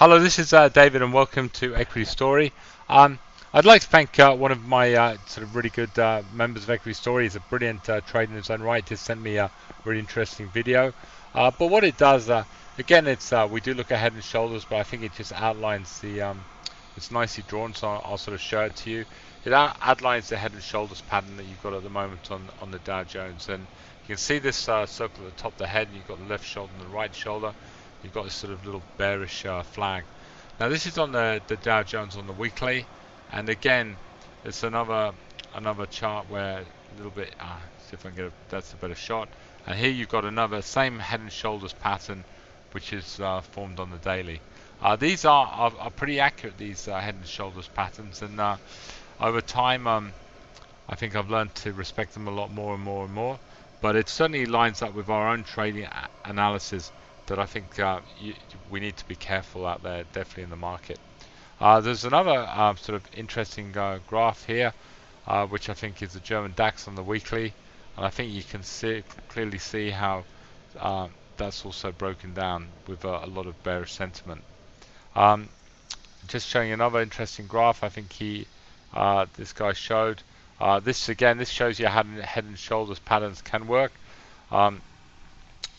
Hello, this is David, and welcome to Equity Story. I'd like to thank one of my sort of really good members of Equity Story. He's a brilliant trader in his own right. Just sent me a really interesting video. But what it does, again, it's we do look at head and shoulders, but I think it just outlines the. It's nicely drawn, so I'll sort of show it to you. It outlines the head and shoulders pattern that you've got at the moment on the Dow Jones, and you can see this circle at the top of the head. And you've got the left shoulder and the right shoulder. You've got this sort of little bearish flag. Now this is on the Dow Jones on the weekly, and again, it's another chart where a little bit. See if I can get that's a better shot. And here you've got another same head and shoulders pattern, which is formed on the daily. These are pretty accurate. These head and shoulders patterns, and over time, I think I've learned to respect them a lot more and more and more. But it certainly lines up with our own trading analysis that I think we need to be careful out there, definitely in the market. There's another sort of interesting graph here, which I think is the German DAX on the weekly, and I think you can clearly see how that's also broken down with a lot of bearish sentiment. Just showing another interesting graph. I think this guy showed this again. This shows you how head and shoulders patterns can work.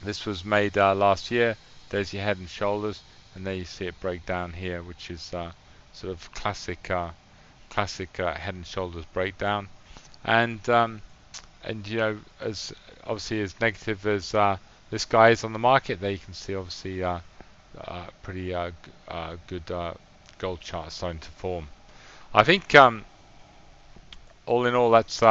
This was made last year. There's your head and shoulders, and there you see it break down here, which is sort of classic head and shoulders breakdown. And you know, as obviously as negative as this guy is on the market, there you can see obviously pretty good gold chart starting to form. I think all in all, that's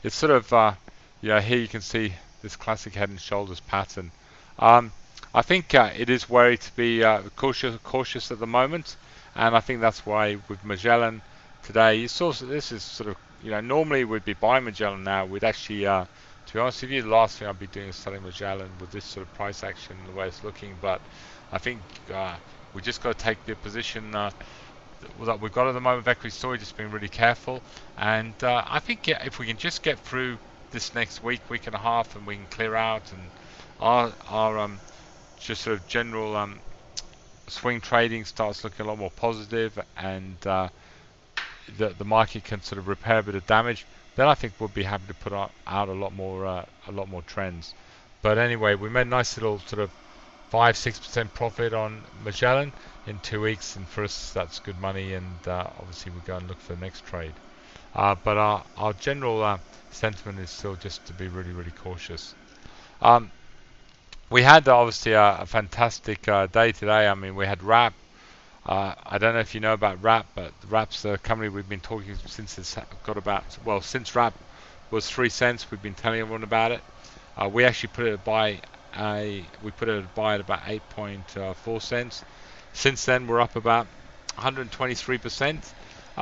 it's sort of here you can see this classic head and shoulders pattern. I think it is wary to be cautious at the moment, and I think that's why with Magellan today, you saw this is sort of normally we'd be buying Magellan now. We'd actually, to be honest with you, the last thing I'd be doing is selling Magellan with this sort of price action the way it's looking. But I think we just got to take the position that we've got at the moment of Equity Story, just being really careful. And I think if we can just get through this next week and a half, and we can clear out, and our just sort of general swing trading starts looking a lot more positive, and the market can sort of repair a bit of damage, then I think we'll be happy to put out a lot more trends. But anyway, we made a nice little sort of 5-6% profit on Magellan in 2 weeks, and for us that's good money, and obviously we go and look for the next trade. But our general sentiment is still just to be really cautious. We had obviously a fantastic day today. I mean, we had Wrap. I don't know if you know about Wrap, but Wrap's a company we've been talking since it's got about, well, since Wrap was 3 cents, we've been telling everyone about it. We actually put it at buy at about 8.4 cents. Since then, we're up about 123%.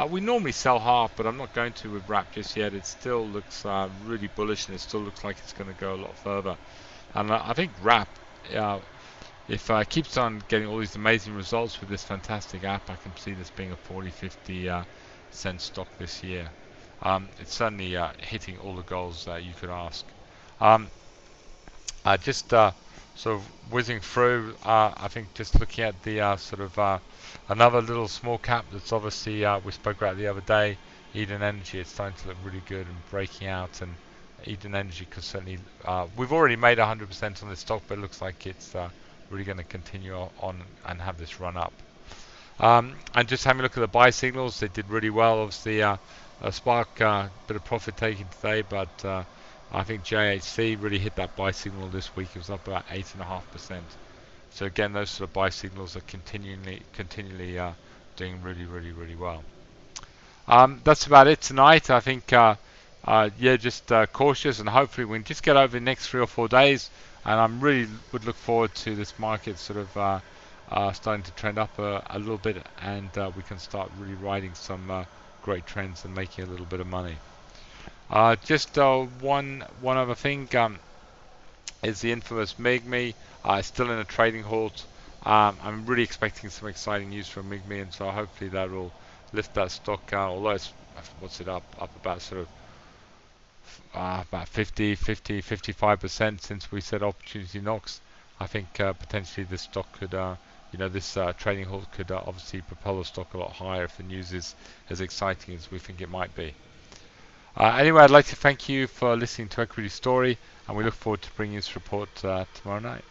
We normally sell half, but I'm not going to with Wrap just yet. It still looks really bullish, and it still looks like it's going to go a lot further. And I think Wrap, if it keeps on getting all these amazing results with this fantastic app, I can see this being a 40-50 cent stock this year. It's certainly hitting all the goals you could ask. Just sort of whizzing through, I think just looking at the sort of another little small cap that's obviously we spoke about the other day, Eden Energy. It's starting to look really good and breaking out, and Eden Energy could certainly, we've already made 100% on this stock, but it looks like it's really going to continue on and have this run up. And just having a look at the buy signals, they did really well. Obviously, Spark bit of profit taking today, but I think JHC really hit that buy signal this week. It was up about 8.5%. So again, those sort of buy signals are continually doing really well. That's about it tonight. I think just cautious, and hopefully we can just get over the next 3 or 4 days, and I'm really would look forward to this market sort of starting to trend up a little bit, and we can start really riding some great trends and making a little bit of money. Just one other thing is the infamous MIGME. Still in a trading halt. I'm really expecting some exciting news from MIGME, and so hopefully that will lift that stock. Although it's what's it up about sort of about 55% since we said opportunity knocks. I think potentially this stock could this trading halt could obviously propel the stock a lot higher if the news is as exciting as we think it might be. Anyway, I'd like to thank you for listening to Equity Story, and we look forward to bringing this report tomorrow night.